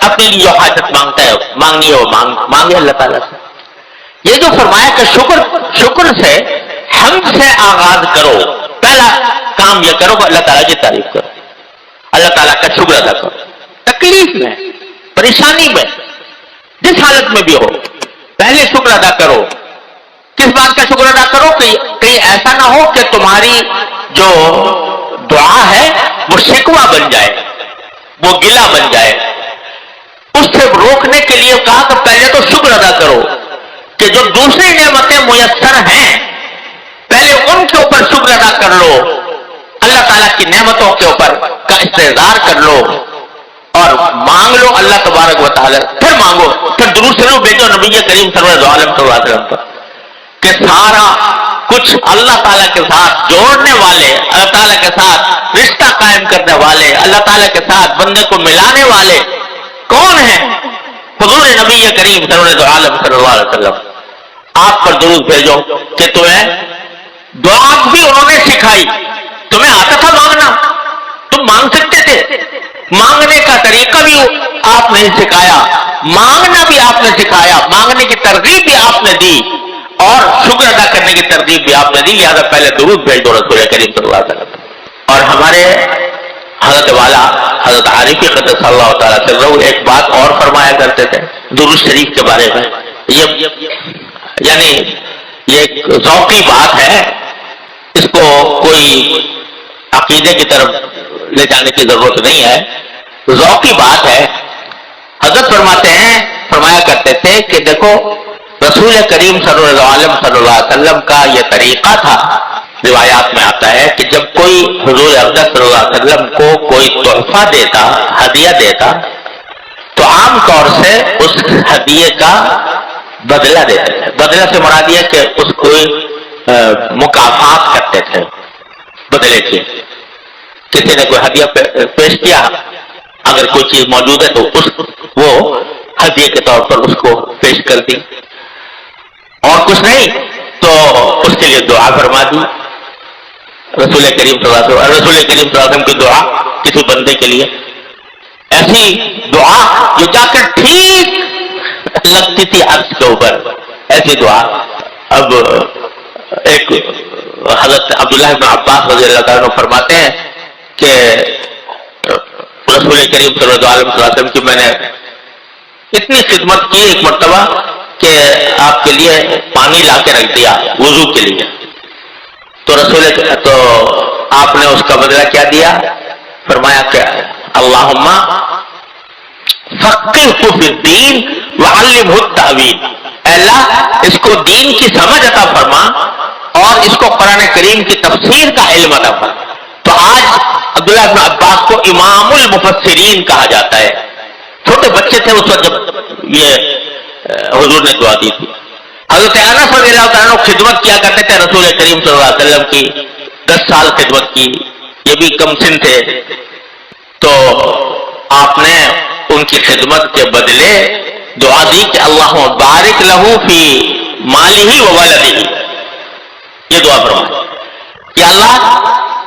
اپنے لیے جو حاجت مانگتا ہے مانگنی ہے وہ مانگے اللہ تعالیٰ سے. یہ جو فرمایا کہ شکر سے حمد سے آغاز کرو، پہلا کام یہ کرو کہ اللہ تعالیٰ کی تعریف کرو، اللہ تعالیٰ کا شکر ادا کرو. تکلیف میں، پریشانی میں، جس حالت میں بھی ہو پہلے شکر ادا کرو. کس بات کا شکر ادا کرو کہ کہیں ایسا نہ ہو کہ تمہاری جو دعا ہے وہ شکوہ بن جائے، وہ گلہ بن جائے. اس سے روکنے کے لیے کہا کہ پہلے تو شکر ادا کرو کہ جو دوسری نعمتیں میسر ہیں پہلے ان کے اوپر شکر ادا کر لو، اللہ تعالیٰ کی نعمتوں کے اوپر کا استحضار کر لو اور مانگ لو اللہ تبارک و تعالیٰ. پھر مانگو، پھر درود شریف بھیجو نبی کریم سرور عالم صلی اللہ علیہ وسلم پر کہ سارا کچھ اللہ تعالیٰ کے ساتھ جوڑنے والے، اللہ تعالیٰ کے ساتھ رشتہ قائم کرنے والے، اللہ تعالیٰ کے ساتھ بندے کو ملانے والے کون ہیں؟ حضور نبی کریم سرور عالم صلی اللہ علیہ وسلم. آپ پر درود بھیجو کہ تمہیں دعا بھی انہوں نے سکھائی. تمہیں آتا تھا مانگنا، تم مانگ سکتے تھے، مانگنے کا طریقہ بھی آپ نے سکھایا، مانگنا بھی آپ نے سکھایا، مانگنے کی ترغیب بھی آپ نے دی اور شکر ادا کرنے کی ترغیب بھی آپ نے دی. لہٰذا پہلے درود بھیج دو رسول کریم صلی اللہ علیہ وسلم. اور ہمارے حضرت والا حضرت عارفی قدس اللہ تعالیٰ سرہ ایک بات اور فرمایا کرتے تھے درود شریف کے بارے میں. یعنی یہ ایک ذوقی بات ہے، اس کو کوئی عقیدے کی طرف لے جانے کی ضرورت نہیں ہے، ذوقی بات ہے. حضرت فرمایا کرتے تھے کہ دیکھو رسول کریم صلی اللہ علیہ وسلم کا یہ طریقہ تھا. روایات میں آتا ہے کہ جب کوئی حضور اقدس صلی اللہ علیہ وسلم کو کوئی تحفہ دیتا، ہدیہ دیتا، تو عام طور سے اس ہدیے کا بدلہ دیتے تھے. بدلہ سے مراد یہ کہ اس کو مکافات کرتے تھے بدلے کی. کسی نے کوئی ہدیہ پیش کیا، اگر کوئی چیز موجود ہے تو وہ ہدیے کے طور پر اس کو پیش کر دی، اور کچھ نہیں تو اس کے لیے دعا فرما دی. رسول کریم صلی اللہ علیہ وسلم کی دعا کسی بندے کے لیے ایسی دعا جو جا کر ٹھیک لگتی تھی عرش کے اوپر، ایسی دعا. اب ایک حضرت عبداللہ بن عباس رضی اللہ تعالیٰ عنہ فرماتے ہیں کہ رسول کریم صلی اللہ علیہ وسلم کی میں نے اتنی خدمت کی ایک مرتبہ کہ آپ کے لیے پانی لا کے رکھ دیا وضو کے لیے. تو آپ نے اس کا بدلہ کیا دیا؟ فرمایا کہ اللہم فقہہ فی الدین وعلمہ التأویل. اے اللہ اس کو دین کی سمجھ عطا فرما اور اس کو قرآن کریم کی تفسیر کا علم عطا فرما. تو آج عبداللہ بن عباس کو امام المفسرین کہا جاتا ہے. چھوٹے بچے تھے اس وقت جب یہ حضور نے دعا دی تھی. حضرت انس رضی اللہ تعالیٰ عنہ خدمت کیا کرتے تھے رسول کریم صلی اللہ علیہ وسلم کی، 10 سال خدمت کی، یہ بھی کم سن تھے. تو آپ نے ان کی خدمت کے بدلے دعا دی کہ اللہم بارک لہ فی مالہ و ولدہ. یہ دعا فرمائی کہ اللہ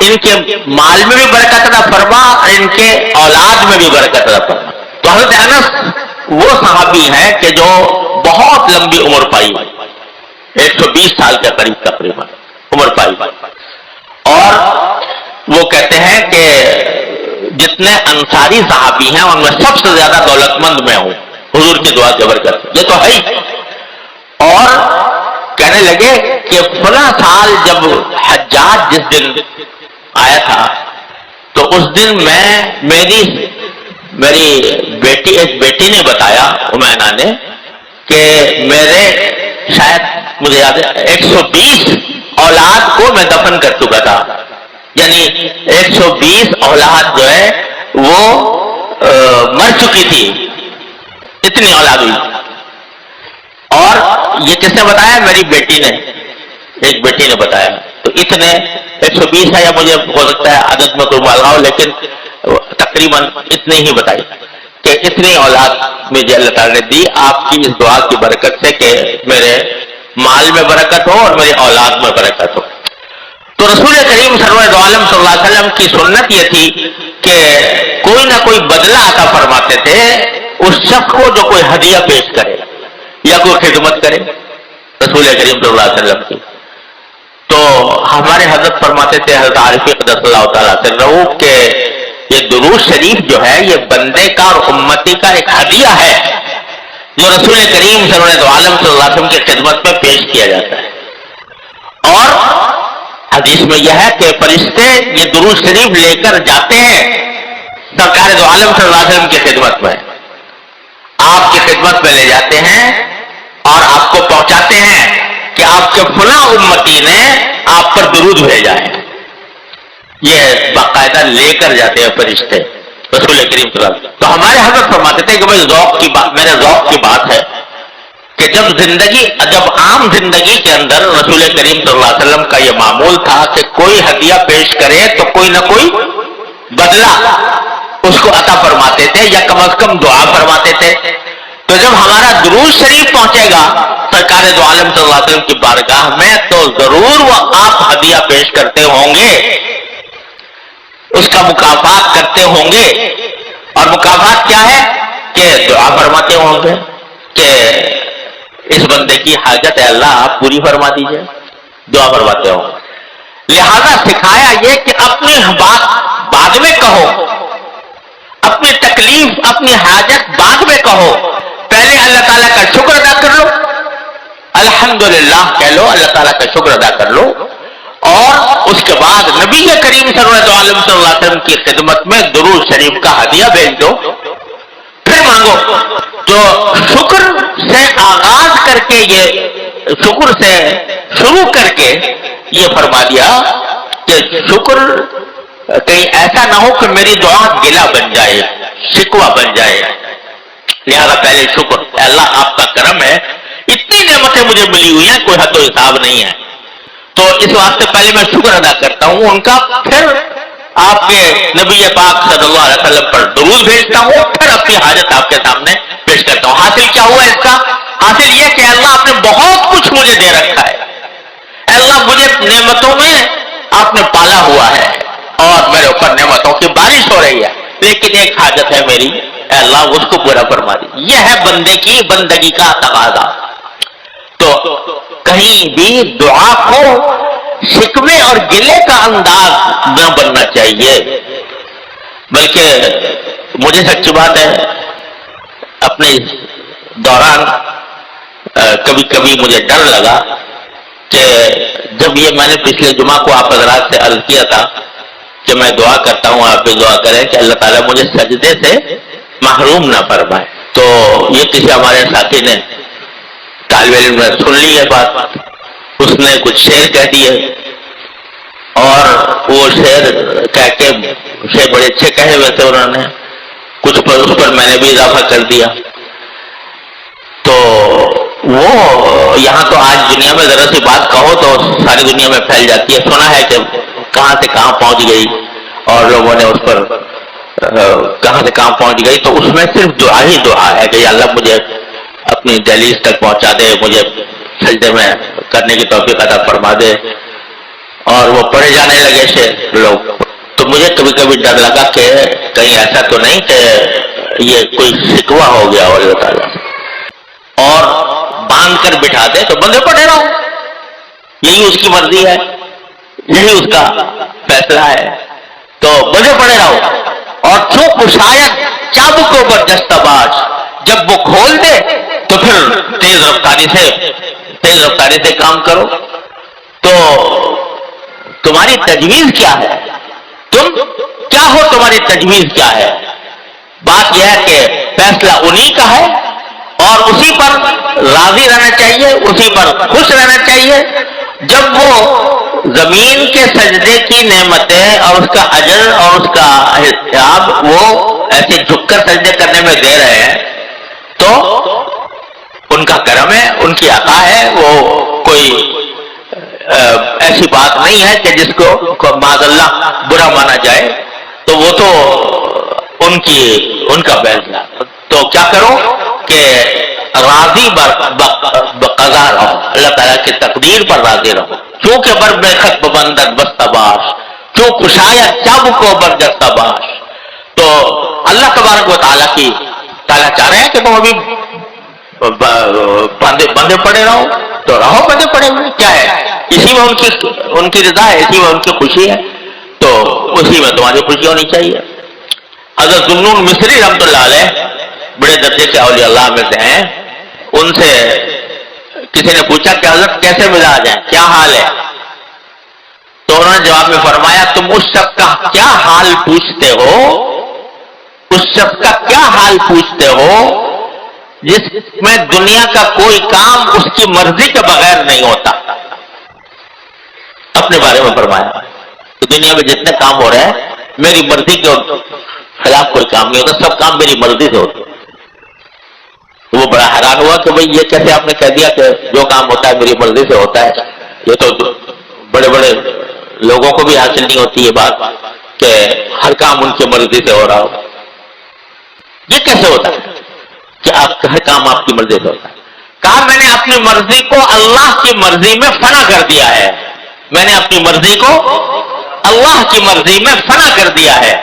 ان کے مال میں بھی برکت عطا فرما اور ان کے اولاد میں بھی برکت عطا فرما. تو حضرت انس وہ صحابی ہیں کہ جو بہت لمبی عمر پائی، 120 سال کے قریب تقریباً عمر پائی. اور وہ کہتے ہیں کہ جتنے انصاری صحابی ہیں ان میں سب سے زیادہ دولت مند میں ہوں حضور کی دعا کے برکت. یہ تو ہے ہی. اور کہنے لگے کہ فلاں سال جب حجاج جس دن آیا تھا تو اس دن میری بیٹی ایک بیٹی نے بتایا عمینہ نے کہ میرے شاید مجھے یاد ہے 120 اولاد کو میں دفن کر چکا تھا. یعنی 120 اولاد جو ہے وہ مر چکی تھی، اتنی اولاد ہوئی. اور یہ کس نے بتایا؟ میری بیٹی نے، ایک بیٹی نے بتایا. تو اتنے 120 ہے یا مجھے ہو سکتا ہے عدد میں کوئی مبالغہ ہو، لیکن تقریباً اتنے ہی بتائی کہ اتنی اولاد مجھے اللہ تعالیٰ نے دی آپ کی اس دعا کی برکت سے کہ میرے مال میں برکت ہو اور میری اولاد میں برکت ہو. تو رسول کریم سرور عالم صلی اللہ علیہ وسلم کی سنت یہ تھی کہ کوئی نہ کوئی بدلہ عطا فرماتے تھے اس شخص کو جو کوئی ہدیہ پیش کرے یا کوئی خدمت کرے رسول کریم صلی اللہ علیہ وسلم کی. تو ہمارے حضرت فرماتے تھے حضرت عارفی قدس اللہ تعالیٰ عنہ کہ یہ درود شریف جو ہے یہ بندے کا اور امتی کا ایک ہدیہ ہے جو رسول کریم سرورت عالم صلی اللہ علیہ وسلم کی خدمت میں پیش کیا جاتا ہے. اور حدیث میں یہ ہے کہ فرشتے یہ درود شریف لے کر جاتے ہیں سرکار دو عالم صلی اللہ علیہ وسلم کی خدمت میں, آپ کی خدمت میں لے جاتے ہیں اور آپ کو پہنچاتے ہیں کہ آپ کے فلاں امتی نے آپ پر درود بھیجا ہے. یہ باقاعدہ لے کر جاتے ہیں فرشتے رسول کریم صلی اللہ علیہ وسلم. تو ہمارے حضرت فرماتے تھے کہ میرے ذوق کی بات ہے کہ جب عام زندگی کے اندر رسول کریم صلی اللہ علیہ وسلم کا یہ معمول تھا کہ کوئی ہدیہ پیش کرے تو کوئی نہ کوئی بدلہ اس کو عطا فرماتے تھے یا کم از کم دعا فرماتے تھے. تو جب ہمارا درود شریف پہنچے گا سرکار دو عالم صلی اللہ علیہ وسلم کی بارگاہ میں تو ضرور وہ آپ ہدیہ پیش کرتے ہوں گے, اس کا مکافات کرتے ہوں گے. اور مکافات کیا ہے کہ دعا فرماتے ہوں گے کہ اس بندے کی حاجت ہے اللہ آپ پوری فرما دیجئے, دعا فرماتے ہوں. لہذا سکھایا یہ کہ اپنی بات بعد میں کہو, اپنی تکلیف اپنی حاجت بعد میں کہو, پہلے اللہ تعالیٰ کا شکر ادا کر لو, الحمدللہ کہہ لو, اللہ تعالیٰ کا شکر ادا کر لو, اور اس کے بعد نبی کریم صلی اللہ علیہ وسلم کی خدمت میں درود شریف کا ہدیہ بھیج دو, پھر مانگو. تو شکر سے آغاز کر کے یہ شکر سے شروع کر کے یہ فرما دیا کہ شکر کہیں ایسا نہ ہو کہ میری دعا گلہ بن جائے, شکوہ بن جائے. لہذا پہلے شکر, اللہ آپ کا کرم ہے, اتنی نعمتیں مجھے ملی ہوئی ہیں کوئی حد و حساب نہیں ہے, تو اس واسطے پہلے میں شکر ادا کرتا ہوں ان کا, پھر آپ کے نبی پاک صلی اللہ علیہ وسلم پر درود بھیجتا ہوں, پھر اپنی حاجت آپ کے سامنے پیش کرتا ہوں. حاصل کیا ہوا اس کا؟ حاصل یہ کہ اللہ آپ نے بہت کچھ مجھے دے رکھا ہے, اللہ مجھے نعمتوں میں آپ نے پالا ہوا ہے اور میرے اوپر نعمتوں کی بارش ہو رہی ہے, لیکن ایک حاجت ہے میری, اے اللہ اس کو پورا فرما دی. یہ ہے بندے کی بندگی کا تقاضا. تو کہیں بھی دعا کو شکوے اور گلے کا انداز نہ بننا چاہیے, بلکہ مجھے سچی بات ہے اپنے دوران کبھی کبھی مجھے ڈر لگا کہ جب یہ میں نے پچھلے جمعہ کو آپ حضرات سے عرض کیا تھا کہ میں دعا کرتا ہوں آپ بھی دعا کریں کہ اللہ تعالیٰ مجھے سجدے سے محروم نہ فرمائے, تو یہ کسی ہمارے ساتھی نے طالب علم نے سن لی ہے بات, اس نے کچھ شعر کہہ دیے اور وہ شعر کہہ کے شعر بڑے اچھے کہے ہوئے تھے انہوں نے, کچھ پر اس پر میں نے بھی اضافہ کر دیا. تو وہ یہاں تو آج دنیا میں ذرا سی بات کہو تو ساری دنیا میں پھیل جاتی ہے, سنا ہے کہ کہاں سے کہاں پہنچ گئی اور لوگوں نے اس پر کہاں سے کہاں پہنچ گئی. تو اس میں صرف دعا ہی دعا ہے کہ اللہ مجھے اپنی دہلیز تک پہنچا دے, مجھے سجدے میں کرنے کی توفیق عطا فرما دے, اور وہ پڑھے جانے لگے شعر لوگ. تو مجھے کبھی کبھی ڈر لگا کہ کہیں ایسا تو نہیں کہ یہ کوئی شکوہ ہو گیا ہو اللہ تعالیٰ اور باندھ کر بٹھا دے تو بندے پڑھے رہو, یہی اس کی مرضی ہے, یہی اس کا فیصلہ ہے, تو بندے پڑھے رہو. اور چونکہ شاید چابک کو برجستہ باز جب وہ کھول دے تو پھر تیز رفتاری سے کام کرو. تو تمہاری تجویز کیا ہے, تم کیا ہو, تمہاری تجویز کیا ہے؟ بات یہ ہے کہ فیصلہ انہی کا ہے اور اسی پر راضی رہنا چاہیے, اسی پر خوش رہنا چاہیے. جب وہ زمین کے سجدے کی نعمتیں اور اس کا اجر اور اس کا حساب وہ ایسے جھک کر سجدے کرنے میں دے رہے ہیں تو ان کا کرم ہے, ان کی عطا ہے, وہ کوئی ایسی بات نہیں ہے کہ جس کو معاذ اللہ برا مانا جائے. تو وہ تو ان کا فیصلہ. تو کیا کرو کہ راضی بقضا رہو, اللہ تعالیٰ کی تقدیر پر راضی رہو. چونکہ بر بے خط بندت بستباش چوں کشاید چب کو برجستہ باش. تو اللہ تبارک و تعالیٰ کی تعالیٰ چاہ رہے ہیں کہ تم ابھی بندے پڑے رہو تو رہو بندے پڑے ہوئے، کیا ہے، اسی میں ان کی رضا ہے، اسی میں ان کی خوشی ہے، تو اسی میں تمہاری خوشی ہونی چاہیے۔ حضرت ذوالنون مصری رحمۃ اللہ علیہ بڑے درجے کے اولیاء اللہ میں سے ہیں، ان سے کسی نے پوچھا کہ حضرت کیسے مزاج ہیں، کیا حال ہے؟ تو انہوں نے جواب میں فرمایا تم اس شخص کا کیا حال پوچھتے ہو، اس شخص کا کیا حال پوچھتے ہو جس میں دنیا کا کوئی کام اس کی مرضی کے بغیر نہیں ہوتا۔ اپنے بارے میں فرمایا کہ دنیا میں جتنے کام ہو رہے ہیں میری مرضی کے خلاف کوئی کام نہیں ہوتا، سب کام میری مرضی سے ہوتے۔ وہ بڑا حیران ہوا کہ بھئی یہ کیسے آپ نے کہہ دیا کہ جو کام ہوتا ہے میری مرضی سے ہوتا ہے، یہ تو بڑے بڑے لوگوں کو بھی حاصل نہیں ہوتی یہ بات کہ ہر کام ان کی مرضی سے ہو رہا ہو۔ یہ کیسے ہوتا ہے کہ ہر کام آپ کی مرضی سے ہوتا ہے؟ کہا میں نے اپنی مرضی کو اللہ کی مرضی میں فنا کر دیا ہے، میں نے اپنی مرضی کو اللہ کی مرضی میں فنا کر دیا ہے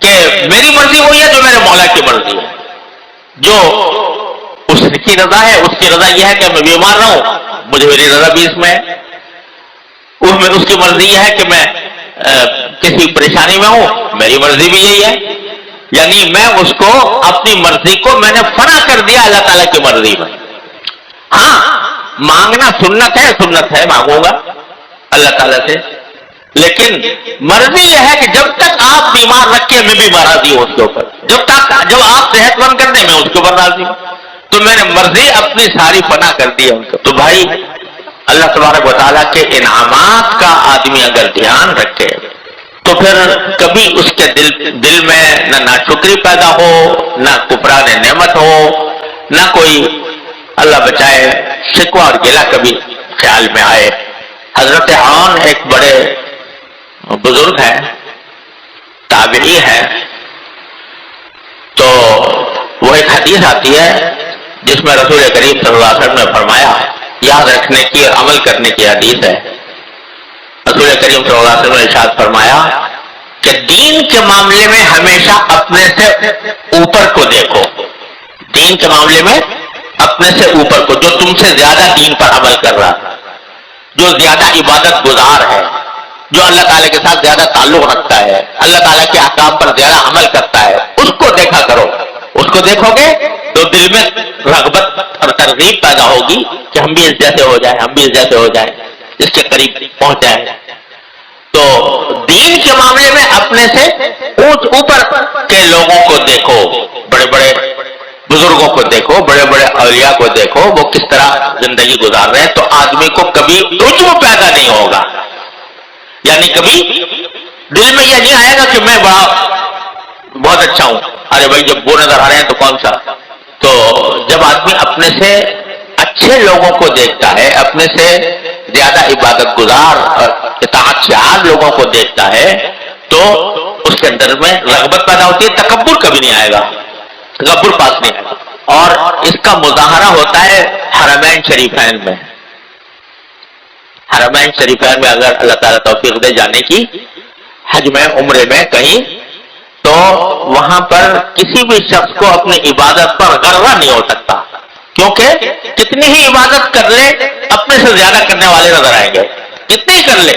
کہ میری مرضی وہی ہے جو میرے مولا کی مرضی ہے، جو اس کی رضا ہے، اس کی رضا یہ ہے کہ میں بیمار رہوں، مجھے میری رضا بھی اس میں ہے، اس کی مرضی یہ ہے کہ میں کسی پریشانی میں ہوں، میری مرضی بھی یہی ہے، یعنی میں اس کو اپنی مرضی کو میں نے فنا کر دیا اللہ تعالیٰ کی مرضی میں۔ ہاں مانگنا سنت ہے مانگوں گا اللہ تعالیٰ سے، لیکن مرضی یہ ہے کہ جب تک آپ بیمار رکھے میں بھی راضی ہوں اس کے اوپر، جب آپ صحت مند کر دیں میں اس کے اوپر راضی ہوں، تو میں نے مرضی اپنی ساری فنا کر دی ہے ان کو۔ تو بھائی اللہ تبارک و تعالیٰ کے انعامات کا آدمی اگر دھیان رکھے تو پھر کبھی اس کے دل میں نہ ناشکری پیدا ہو، نہ کفران نعمت ہو، نہ کوئی اللہ بچائے شکوہ اور گلہ کبھی خیال میں آئے۔ حضرت عون ایک بڑے بزرگ ہیں، تابعی ہیں، تو وہ ایک حدیث آتی ہے جس میں رسول کریم صلی اللہ علیہ وسلم نے فرمایا، یاد رکھنے کی اور عمل کرنے کی حدیث ہے۔ رسول کریم صلی اللہ علیہ وسلم نے ارشاد فرمایا کہ دین کے معاملے میں ہمیشہ اپنے سے اوپر کو دیکھو، دین کے معاملے میں اپنے سے اوپر کو، جو تم سے زیادہ دین پر عمل کر رہا ہے، جو زیادہ عبادت گزار ہے، جو اللہ تعالیٰ کے ساتھ زیادہ تعلق رکھتا ہے، اللہ تعالیٰ کے احکام پر زیادہ عمل کرتا ہے، اس کو دیکھا کرو۔ اس کو دیکھو گے تو دل میں رغبت اور ترغیب پیدا ہوگی کہ ہم بھی اس جیسے ہو جائیں، ہم بھی اس جیسے ہو جائیں، اس کے قریب پہنچ جائیں۔ تو دین کے معاملے میں اپنے سے اوپر کے لوگوں کو دیکھو، بڑے بڑے بزرگوں کو دیکھو، بڑے بڑے اولیاء کو دیکھو، وہ کس طرح زندگی گزار رہے ہیں، تو آدمی کو کبھی عجب پیدا نہیں ہوگا، یعنی کبھی دل میں یہ نہیں آئے گا کہ میں بہت اچھا ہوں، ارے بھائی جب وہ نظر آ رہے ہیں تو کون سا۔ تو جب آدمی اپنے سے اچھے لوگوں کو دیکھتا ہے، اپنے سے زیادہ عبادت گزار اور اطاعت شعار لوگوں کو دیکھتا ہے، تو اس کے اندر میں رغبت پیدا ہوتی ہے، تکبر کبھی نہیں آئے گا، تکبر پاس نہیں آئے گا۔ اور اس کا مظاہرہ ہوتا ہے حرمین شریفین میں۔ حرمین شریفین میں اگر اللہ تعالیٰ توفیق دے جانے کی، حج میں، عمرے میں کہیں، تو وہاں پر کسی بھی شخص کو اپنی عبادت پر غرہ نہیں ہو سکتا، کیونکہ کتنی ہی عبادت کر لے اپنے سے زیادہ کرنے والے نظر آئیں گے، کتنے ہی کر لے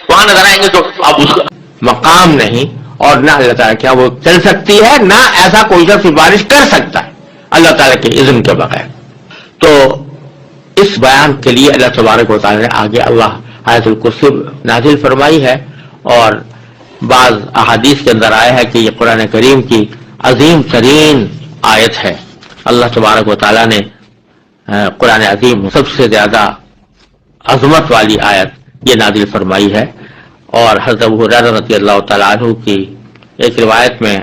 وہاں نظر آئیں گے جو اب اس کا مقام نہیں، اور نہ اللہ تعالیٰ کیا وہ چل سکتی ہے، نہ ایسا کوئی شخص سفارش کر سکتا ہے اللہ تعالیٰ کے اذن کے بغیر۔ تو اس بیان کے لیے اللہ تبارک و تعالیٰ نے آگے اللہ آیت الکرسی نازل فرمائی ہے، اور بعض احادیث کے اندر آیا ہے کہ یہ قرآن کریم کی عظیم ترین آیت ہے۔ اللہ تبارک و تعالیٰ نے قرآن عظیم سب سے زیادہ عظمت والی آیت یہ نازل فرمائی ہے، اور حضرت ابو ہریرہ رضی اللہ تعالیٰ عنہ کی ایک روایت میں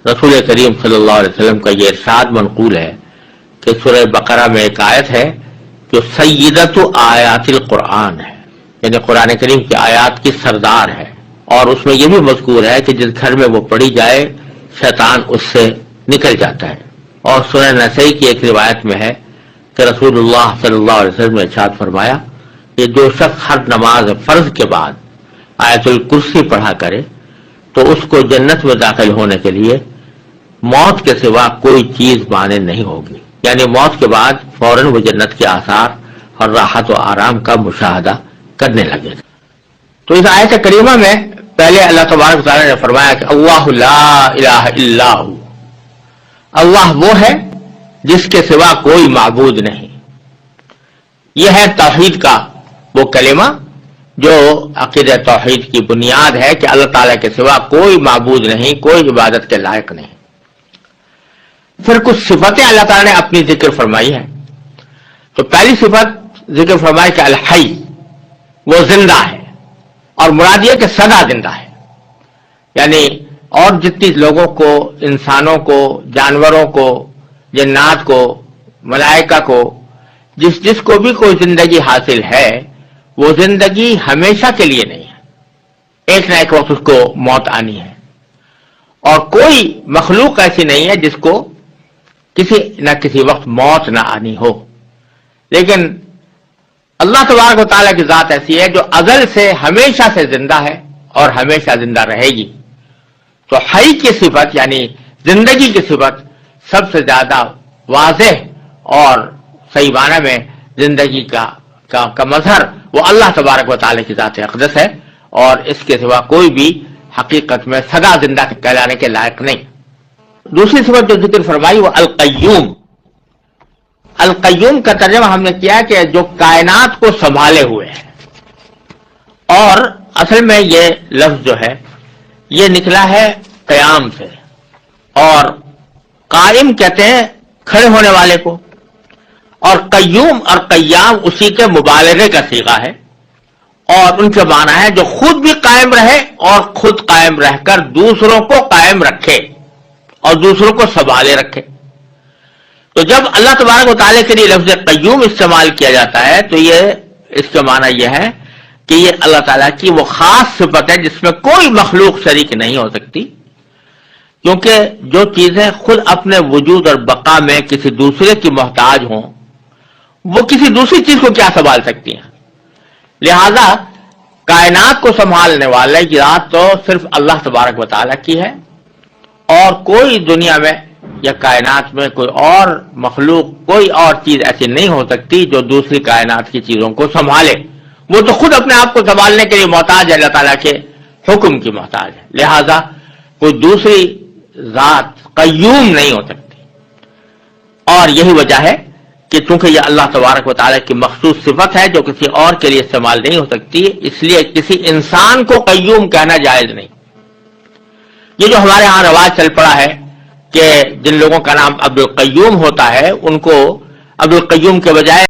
رسول کریم صلی اللہ علیہ وسلم کا یہ ارشاد منقول ہے کہ سورہ بقرہ میں ایک آیت ہے جو سیدۃ آیات القرآن ہے، یعنی قرآن کریم کی آیات کی سردار ہے، اور اس میں یہ بھی مذکور ہے کہ جس گھر میں وہ پڑھی جائے شیطان اس سے نکل جاتا ہے۔ اور سنن نسائی کی ایک روایت میں ہے کہ رسول اللہ صلی اللہ علیہ وسلم نے ارشاد فرمایا کہ جو شخص ہر نماز فرض کے بعد آیت الکرسی پڑھا کرے تو اس کو جنت میں داخل ہونے کے لیے موت کے سوا کوئی چیز مانے نہیں ہوگی، یعنی موت کے بعد فوراً وہ جنت کے آثار اور راحت و آرام کا مشاہدہ کرنے لگے گا۔ تو اس آیت کریمہ میں پہلے اللہ تبارک و تعالیٰ نے فرمایا کہ اللہ لا الہ الا ہو، اللہ وہ ہے جس کے سوا کوئی معبود نہیں۔ یہ ہے توحید کا وہ کلمہ جو عقیدہ توحید کی بنیاد ہے کہ اللہ تعالیٰ کے سوا کوئی معبود نہیں، کوئی عبادت کے لائق نہیں۔ پھر کچھ صفتیں اللہ تعالیٰ نے اپنی ذکر فرمائی ہے۔ تو پہلی صفت ذکر فرمائی کہ الحی، وہ زندہ ہے، اور مراد یہ کہ سدا زندہ ہے، یعنی اور جتنی لوگوں کو، انسانوں کو، جانوروں کو، جنات کو، ملائکہ کو، جس کو بھی کوئی زندگی حاصل ہے، وہ زندگی ہمیشہ کے لیے نہیں ہے، ایک نہ ایک وقت اس کو موت آنی ہے۔ اور کوئی مخلوق ایسی نہیں ہے جس کو کسی نہ کسی وقت موت نہ آنی ہو، لیکن اللہ تبارک و تعالیٰ کی ذات ایسی ہے جو ازل سے ہمیشہ سے زندہ ہے اور ہمیشہ زندہ رہے گی۔ تو حی کی صفت یعنی زندگی کی صفت سب سے زیادہ واضح اور صحیح معنی میں زندگی کا مظہر وہ اللہ تبارک و تعالیٰ کی ذات اقدس ہے، اور اس کے سوا کوئی بھی حقیقت میں سدا زندہ کہلانے کے لائق نہیں۔ دوسری صفت جو ذکر فرمائی وہ القیوم۔ القیوم کا ترجمہ ہم نے کیا کہ جو کائنات کو سنبھالے ہوئے ہے، اور اصل میں یہ لفظ جو ہے یہ نکلا ہے قیام سے، اور قائم کہتے ہیں کھڑے ہونے والے کو، اور قیوم اور قیام اسی کے مبالغے کا صیغہ ہے، اور ان کے معنی ہے جو خود بھی قائم رہے اور خود قائم رہ کر دوسروں کو قائم رکھے اور دوسروں کو سنبھالے رکھے۔ تو جب اللہ تبارک و تعالیٰ کے لیے لفظ قیوم استعمال کیا جاتا ہے تو یہ اس کا معنی یہ ہے کہ یہ اللہ تعالیٰ کی وہ خاص صفت ہے جس میں کوئی مخلوق شریک نہیں ہو سکتی، کیونکہ جو چیزیں خود اپنے وجود اور بقا میں کسی دوسرے کی محتاج ہوں وہ کسی دوسری چیز کو کیا سنبھال سکتی ہیں۔ لہذا کائنات کو سنبھالنے والے کی ذات تو صرف اللہ تبارک و تعالیٰ کی ہے، اور کوئی دنیا میں یا کائنات میں کوئی اور مخلوق، کوئی اور چیز ایسی نہیں ہو سکتی جو دوسری کائنات کی چیزوں کو سنبھالے۔ وہ تو خود اپنے آپ کو سنبھالنے کے لیے محتاج ہے، اللہ تعالیٰ کے حکم کی محتاج ہے، لہذا کوئی دوسری ذات قیوم نہیں ہو سکتی۔ اور یہی وجہ ہے کہ چونکہ یہ اللہ تبارک و تعالیٰ کی مخصوص صفت ہے جو کسی اور کے لیے استعمال نہیں ہو سکتی، اس لیے کسی انسان کو قیوم کہنا جائز نہیں۔ یہ جو ہمارے ہاں رواج چل پڑا ہے کہ جن لوگوں کا نام عبد القیوم ہوتا ہے ان کو عبد القیوم کے بجائے